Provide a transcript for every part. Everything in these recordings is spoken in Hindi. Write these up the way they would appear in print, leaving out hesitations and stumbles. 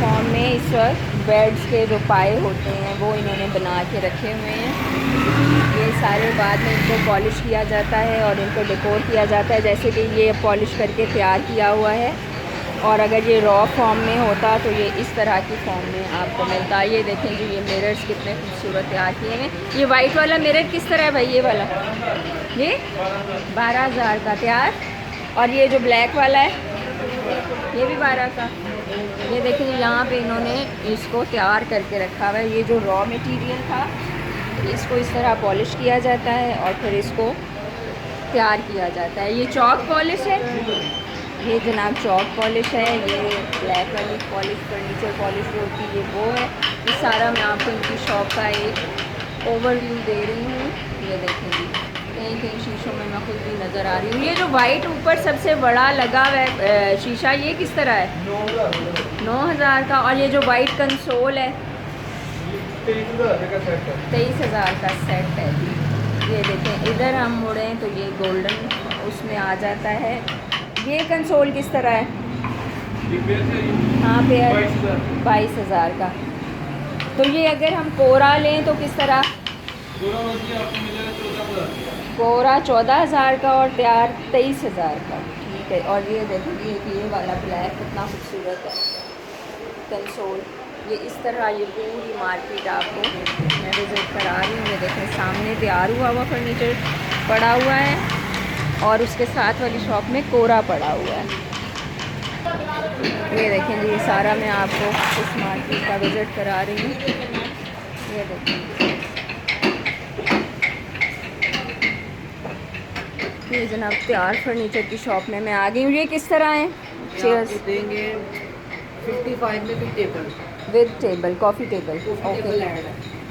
फॉर्म में इस वक्त बेड्स के जो पाए होते हैं वो इन्होंने बना के रखे हुए हैं। ये सारे बाद में इनको पॉलिश किया जाता है और इनको डेकोर किया जाता है, जैसे कि ये पॉलिश करके तैयार किया हुआ है। और अगर ये रॉ फॉर्म में होता तो ये इस तरह की फॉर्म में आपको मिलता है। ये देखें जी, ये मिरर्स कितने खूबसूरत तैयार किए हैं। ये वाइट वाला मिरर किस तरह है भाई? ये वाला ये 12,000 का तैयार। और ये जो ब्लैक वाला है ये भी 12 का। ये देखिए यहाँ पे इन्होंने इसको तैयार करके रखा हुआ है। ये जो रॉ मटेरियल था इसको इस तरह पॉलिश किया जाता है और फिर इसको तैयार किया जाता है। ये चॉक पॉलिश है, ये जनाब चॉक पॉलिश है। ये ब्लैक वाली पॉलिश, फर्नीचर पॉलिश जो होती है ये वो है। ये सारा मैं आपको इनकी शॉप का एक ओवरव्यू दे रही हूँ। ये देखेंगी कहीं कहीं शीशों में मैं खुद भी नज़र आ रही हूँ। ये जो वाइट ऊपर सबसे बड़ा लगा हुआ है शीशा, ये किस तरह है? 9,000 का। और ये जो वाइट कंसोल है 23,000 का सेट है। ये देखें, इधर हम मुड़ें तो ये गोल्डन उसमें आ जाता है। ये कंसोल किस तरह है? हाँ पे 22,000 का। तो ये अगर हम कोरा लें तो किस तरह? कोरा 14,000 का और तैयार 23,000 का। ठीक है। और ये देखिए कि ये वाला ब्लैक कितना खूबसूरत है कंसोल। ये इस तरह ये पूरी मार्केट आपको मैं विज़िट करा रही हूँ। ये देखें सामने तैयार हुआ फर्नीचर पड़ा हुआ है और उसके साथ वाली शॉप में कोरा पड़ा हुआ है। ये देखें जी, ये सारा मैं आपको इस मार्केट का विज़िट करा रही हूँ। ये देखें, ये जनाब तैयार फर्नीचर की शॉप में मैं आ गई हूँ। ये किस तरह है? चेयर्स देंगे 55 में with table, coffee table. Okay,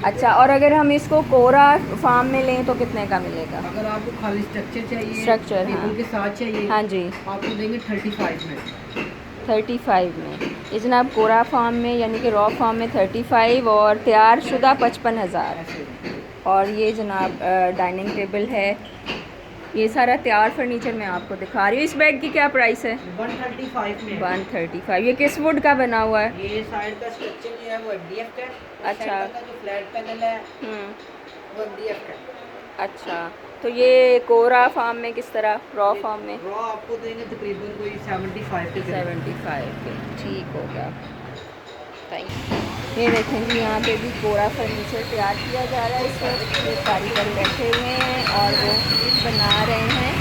अच्छा। और अगर हम इसको कोरा फार्म में लें तो कितने का मिलेगा? अगर आपको खाली स्ट्रक्चर चाहिए, स्ट्रक्चर टेबल हाँ के साथ चाहिए, हाँ जी, आपको देंगे 35 में। 35 में। ये जनाब कोरा फार्म में यानी कि रॉ फार्म में 35 और तैयार शुदा 55,000। और ये जनाब डाइनिंग टेबल है। ये सारा तैयार फर्नीचर मैं आपको दिखा रही हूँ। इस बेड की क्या प्राइस है? 135 में। 135। ये किस वुड का बना हुआ है? ये साइड का स्ट्रक्चर जो है वो MDF का है। अच्छा। का जो फ्लैट पैनल है वो MDF का है। अच्छा, तो ये कोरा फार्म में किस तरह? रॉ फार्म में रॉ आपको देंगे तकरीबन कोई 75 के करीब। 75 के। ठीक हो गया, थैंक यू। ये देखें जी, यहाँ पे भी कोरा फर्नीचर तैयार किया जा रहा है। इस वक्त ये कारीगर बैठे हुए हैं और वो बना रहे हैं।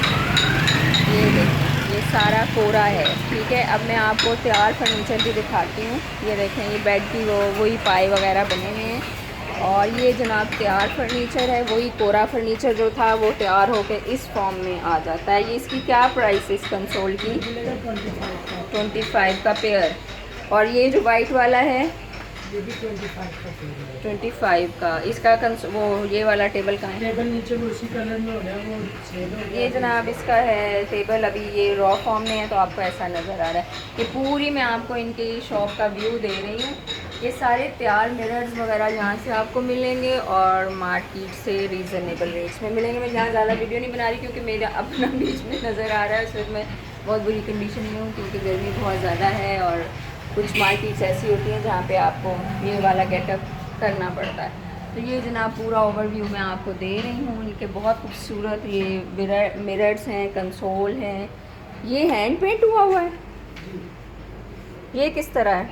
ये देखें, ये सारा कोरा है। ठीक है, अब मैं आपको तैयार फर्नीचर भी दिखाती हूँ। ये देखें, ये बेड की वही पाए वगैरह बने हुए हैं। और ये जनाब तैयार फर्नीचर है, वही कोरा फर्नीचर जो था वो तैयार होकर इस फॉर्म में आ जाता है। ये इसकी क्या प्राइस है इस कंसोल की? 25 का पेयर। और ये जो वाइट वाला है ये भी 25 का पेड़ है। 25 का। इसका वो ये वाला टेबल कहाँ है? टेबल नीचे में उसी कलर में हो गया वो सेल हो गया। ये जनाब इसका है टेबल। अभी ये रॉ फॉर्म में है तो आपको ऐसा नज़र आ रहा है। ये पूरी मैं आपको इनकी शॉप का व्यू दे रही हूँ। ये सारे तैयार मिरर्स वगैरह यहाँ से आपको मिलेंगे और मार्केट से रीज़नेबल रेट्स में मिलेंगे। मैं यहाँ ज़्यादा वीडियो नहीं बना रही क्योंकि मेरा अपना बीच में नज़र आ रहा है। उस वक्त मैं बहुत बुरी कंडीशन में हूँ क्योंकि गर्मी बहुत ज़्यादा है और कुछ मार्केट्स ऐसी होती हैं जहाँ पे आपको ये वाला गेटअप करना पड़ता है। तो ये जनाब पूरा ओवरव्यू मैं आपको दे रही हूँ। इनके बहुत खूबसूरत ये मिरर्स हैं, कंसोल हैं। ये हैंड पेंट हुआ है। ये किस तरह है?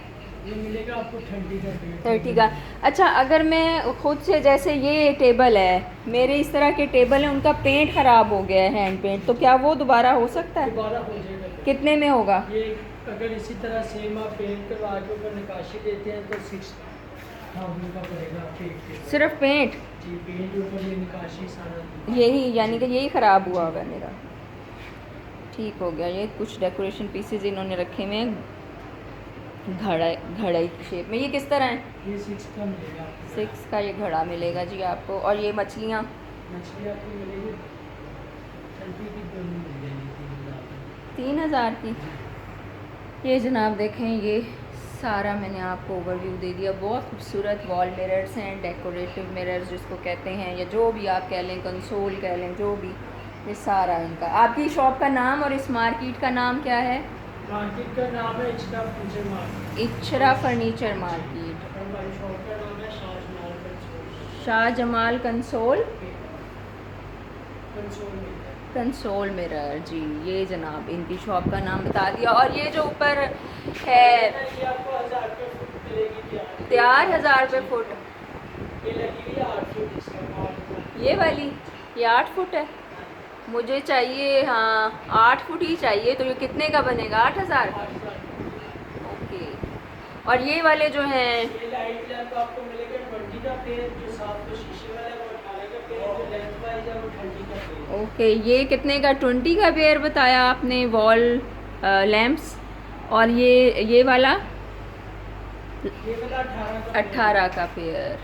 ये मिलेगा आपको 30 का पेड़। 30 का। अच्छा, अगर मैं खुद से, जैसे ये टेबल है, मेरे इस तरह के टेबल हैं, उनका पेंट ख़राब हो गया है हैंड पेंट, तो क्या वो दोबारा हो सकता है? दोबारा हो जाएगा। कितने में होगा? ये अगर इसी तरह सेम आप पेंट करवा के ऊपर नक्काशी देते हैं तो 6,000 का पड़ेगा पेंट। सिर्फ पेंट? जी, पेंट ऊपर ये नक्काशी सारा यही यानी कि यही ख़राब हुआ होगा मेरा। ठीक हो गया। ये कुछ डेकोरेशन पीसेज इन्होंने रखे हुए हैं घड़ा की शेप में। ये किस तरह है? ये 6 का मिलेगा। 6 का ये घड़ा मिलेगा जी आपको। और ये मछलियाँ? मछली आपको मिलेगी 30 की दोनों मिल जाएगी 3,000 की। ये जनाब देखें, ये सारा मैंने आपको ओवरव्यू दे दिया। बहुत खूबसूरत वॉल मिरर्स हैं, डेकोरेटिव मिरर्स जिसको कहते हैं, या जो भी आप कह लें, कंसोल कह लें, जो भी। ये सारा इनका। आपकी शॉप का नाम और इस मार्केट का नाम क्या है? मार्केट का नाम है इचका furniture market Ichhra furniture market. और हमारी शॉप का नाम है Shahjamal console. Shahjamal console console मिलता है। कंसोल मिरर जी, ये जनाब इनकी शॉप का नाम बता दिया। और ये जो ऊपर है ये आपको 1000 रुपये फुट मिलेगी तैयार 1000 रुपये फुट। ये लगी हुई है 8 फुट इसका 8 फुट। ये वाली ये 8 फुट है, मुझे चाहिए हाँ 8 फुट ही चाहिए। तो ये कितने का बनेगा? 8000। 8000। ओके। और ये वाले जो हैं ये लाइट लैंप आपको मिलेगा 20 का पेयर, जो साथ में शीशे वाला है वो 18 का पेयर, जो लेंथ वाइज है वो 20 का पेयर। ओके, ये कितने का? 20 का पेयर बताया आपने वॉल लैंप्स। और ये वाला ये वाला 18 का 18 का पेयर।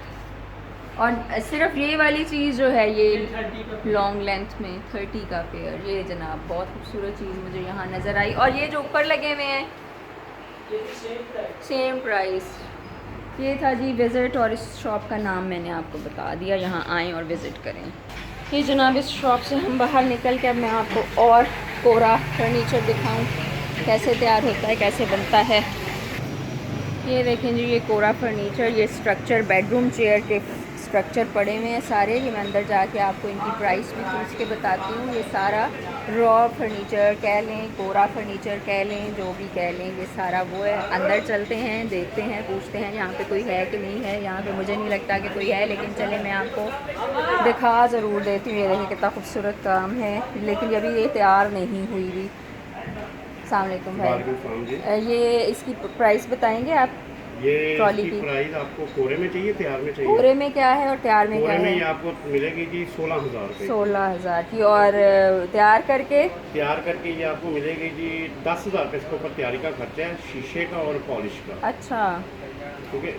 और सिर्फ ये वाली चीज़ जो है ये 30 का पेयर। लॉन्ग लेंथ में 30 का पेयर। ये जनाब बहुत खूबसूरत चीज़ मुझे यहाँ नज़र आई। और ये जो ऊपर लगे हुए हैं ये भी सेम प्राइस। Same price. ये था जी विज़िट, और इस शॉप का नाम मैंने आपको बता दिया। यहाँ आएँ और विज़िट करें। ये जनाब इस शॉप से हम बाहर निकल के अब मैं आपको और कोरा फर्नीचर दिखाऊं कैसे तैयार होता है, कैसे बनता है। ये देखें जी, ये कोरा फर्नीचर, ये स्ट्रक्चर बेडरूम चेयर के स्ट्रक्चर पड़े हुए हैं सारे। ये मैं अंदर जाके आपको इनकी प्राइस भी पूछ के बताती हूँ। ये सारा रॉ फर्नीचर कह लें, कोरा फर्नीचर कह लें, जो भी कह लें, ये सारा वो है। अंदर चलते हैं, देखते हैं, पूछते हैं यहाँ पे कोई है कि नहीं है। यहाँ पे मुझे नहीं लगता कि कोई है, लेकिन चले मैं आपको दिखा ज़रूर देती हूँ। ये देखिए कितना खूबसूरत काम है, लेकिन अभी ये तैयार नहीं हुई भी। अस्सलाम वालेकुम भाई, ये इसकी प्राइस बताएंगे आप? ये ट्रॉली इसकी की प्राइस आपको कोरे में चाहिए, तैयार में चाहिए? कोरे में क्या है और तैयार में क्या कोरे में है? ये आपको मिलेगी जी 16,000 रुपये। 16,000 की। और तैयार करके? तैयार करके ये आपको मिलेगी जी 10,000 रुपये। इसके ऊपर तैयारी का खर्चा है, शीशे का और पॉलिश का। अच्छा, क्योंकि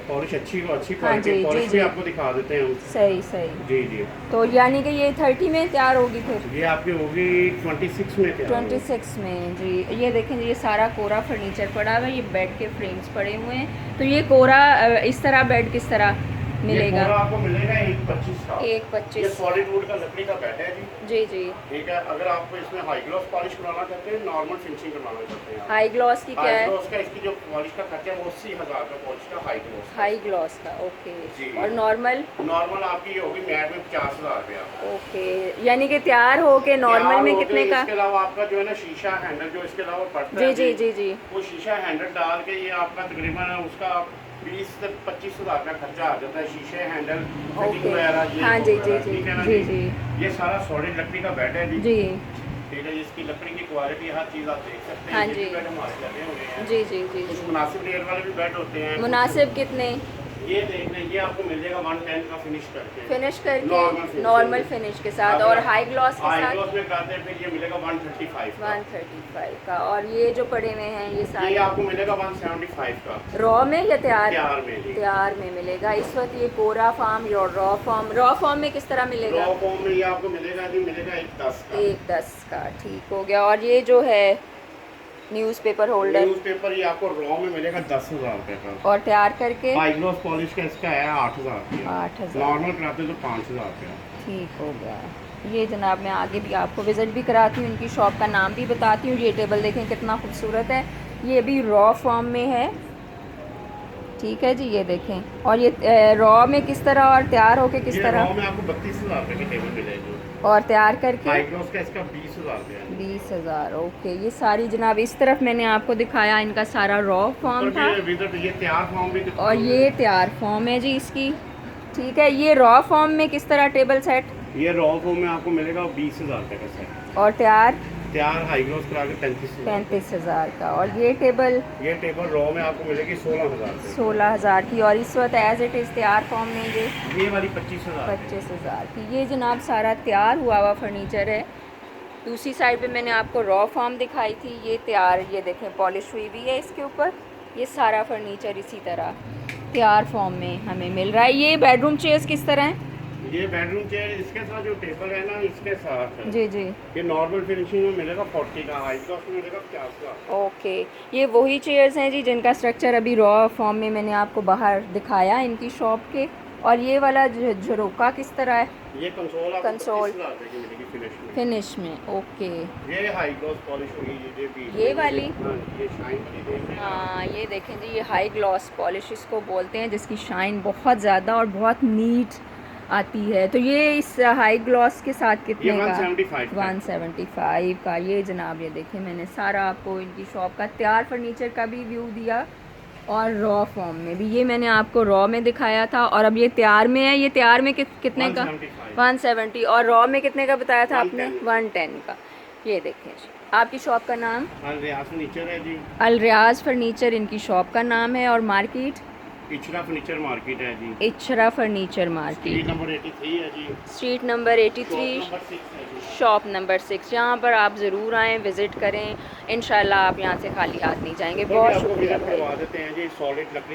पॉलिश अच्छी हाँ क्वालिटी जी, पॉलिश जी, भी जी। आपको दिखा देते हैं हम। सही सही। जी जी। तो यानी कि ये 30 में तैयार होगी फिर? ये आपकी होगी 26 में तैयार होगी। 26 में जी। ये देखें जी, ये सारा कोरा फर्नीचर पड़ा हुआ है। ये बेड के फ्रेम्स पड़े हुए हैं। तो ये कोरा इस तरह बेड किस तरह मिलेगा? ये कोरा आपको मिलेगा 1,25 का। 1,25। ये सॉलिड वुड का लकड़ी का बेड है जी। जी जी। ठीक है, अगर आपको इसमें हाई ग्लॉस पॉलिश करवाना चाहते हैं, नॉर्मल फिनिशिंग करवाना चाहते हैं, हाई ग्लॉस की क्या हाई है? ग्लॉस का इसकी जो पॉलिश का खर्चा है वो 80,000 का पॉलिश का हाई ग्लॉस। हाई ग्लॉस का, ओके। जी। और नॉर्मल? नॉर्मल आपकी ये होगी मैट में 50,000 रुपया। ओके, यानी कि तैयार हो के नॉर्मल में तैयार कितने होके का? इसके अलावा आपका जो है ना शीशा हैंडल जो इसके अलावा पड़ता जी है जी जी जी। वो शीशा हैंडल डाल के ये आपका तकरीबन उसका 20 से 25,000 का खर्चा आ जाता है। शीशे हैंडल फिटिंग ओके। वगैरह ये हाँ जी जी वगैरह, जी ठीक है ना जी जी। जी ये सारा सॉलिड लकड़ी का बेड है जी। जी। ठीक है, इसकी लकड़ी की क्वालिटी हर चीज़ आप देख सकते हैं। हाँ ये जी। भी बेड हमारे लगे हुए हैं। जी जी जी कुछ जी। मुनासिब रेट वाले भी बेड होते हैं। मुनासिब कितने? ये देख लें, ये आपको मिल जाएगा 110 का फिनिश करके। फिनिश करके? Normal normal finish। फिनिश के साथ। और हाई ग्लॉस के हाई साथ? ग्लॉस में कराते हैं फिर ये मिलेगा 135 का। 135 का। और ये जो पड़े हुए हैं ये ये सारे आपको मिलेगा 175 का। रॉ में या तैयार? तैयार में जी। तैयार में मिलेगा। इस वक्त ये कोरा फॉर्म या रॉ फॉर्म? रॉ फॉर्म में किस तरह मिलेगा? रॉ फॉर्म में ये आपको मिलेगा जी, मिलेगा 1,10 का। 1,10 का, ठीक हो गया। और ये जो है न्यूज़पेपर होल्डर? न्यूज़पेपर ये आपको रॉ में मिलेगा 10,000 रुपये का। और तैयार करके? हाई ग्लॉस पॉलिश का इसका है 8,000 रुपया। 8,000। नॉर्मल कराते तो 5,000 रुपया। ठीक हो गया। ये जनाब मैं आगे भी आपको विज़िट भी कराती हूँ, इनकी शॉप का नाम भी बताती हूँ। ये टेबल देखें कितना खूबसूरत है, ये भी रॉ फॉर्म में है। ठीक है जी, ये देखें। और ये रॉ में किस तरह और तैयार होके किस ये तरह? रॉ में आपको 32,000 रुपये की टेबल मिलेगी। और तैयार करके? हाई ग्लॉस का इसका 20,000 रुपया है। 20,000। ओके। ये सारी जनाब इस तरफ मैंने आपको दिखाया, इनका सारा रॉ फॉर्म था। ये तैयार फॉर्म भी और ये तैयार फॉर्म है जी इसकी। ठीक है, ये रॉ फॉर्म में किस तरह टेबल सेट? ये रॉ फॉर्म में आपको मिलेगा 20,000 रुपये का सेट। और तैयार? तैयार हाई ग्लॉस करा के 35,000। 35,000 का। और ये टेबल? ये टेबल रॉ में आपको मिलेगी 16,000 रुपये। 16,000 की। और इस वक्त एज इट इज़ तैयार फॉर्म में ये वाली 25,000। 25,000 की। ये जनाब सारा तैयार हुआ हुआ फर्नीचर है। दूसरी साइड पे मैंने आपको रॉ फॉर्म दिखाई थी, ये तैयार, ये देखें पॉलिश हुई भी है इसके ऊपर। ये सारा फर्नीचर इसी तरह तैयार फॉर्म में हमें मिल रहा है। ये बेडरूम चेयर्स किस तरह हैं? ये बेडरूम चेयर इसके साथ जो टेबल है ना इसके साथ है। जी जी। ये नॉर्मल फिनिशिंग में मिलेगा 40 का, हाई ग्लॉस में मिलेगा 50 का। ओके। ये वही चेयर्स हैं जी जिनका स्ट्रक्चर अभी रॉ फॉर्म में मैंने आपको बाहर दिखाया इनकी शॉप के। और ये वाला झरोका किस तरह है? ये कंसोल आपको कंसोल। 25,000 रुपए की मिलेगी फिनिश में। फिनिश में, ओके। ये हाई ग्लॉस पॉलिश होगी ये बीच ये में। वाली? हाँ, ये शाइन वाली देख रहे हैं आप? हाँ, ये देखें जी, ये हाई ग्लॉस पॉलिश इसको बोलते हैं, जिसकी शाइन बहुत ज़्यादा और बहुत नीट आती है। तो ये इस हाई ग्लॉस के साथ कितने ये का? 175 का। 175 का। ये जनाब, ये देखें, मैंने सारा आपको इनकी शॉप का तैयार फर्नीचर का भी व्यू दिया और रॉ फॉर्म में भी। ये मैंने आपको रॉ में दिखाया था और अब ये तैयार में है। ये तैयार में कितने का? 175। 170। और रॉ में कितने का बताया था आपने? 110। 110 का। ये देखें जी, आपकी शॉप का नाम? रियाज फर्नीचर है जी। अल रियाज फर्नीचर इनकी शॉप का नाम है। और मार्केट? इचरा फर्नीचर मार्केट है जी। Ichhra furniture street market, number 83 है जी। स्ट्रीट नंबर शॉप 83, नंबर 6 है जी। Shop number 6। यहाँ पर आप ज़रूर आएँ, विज़िट करें। इंशाल्लाह आप यहाँ से खाली हाथ नहीं जाएंगे। तो बहुत आपको शुक्रिया विजिट भाई। करवा देते हैं जी। सॉलिड लकड़ी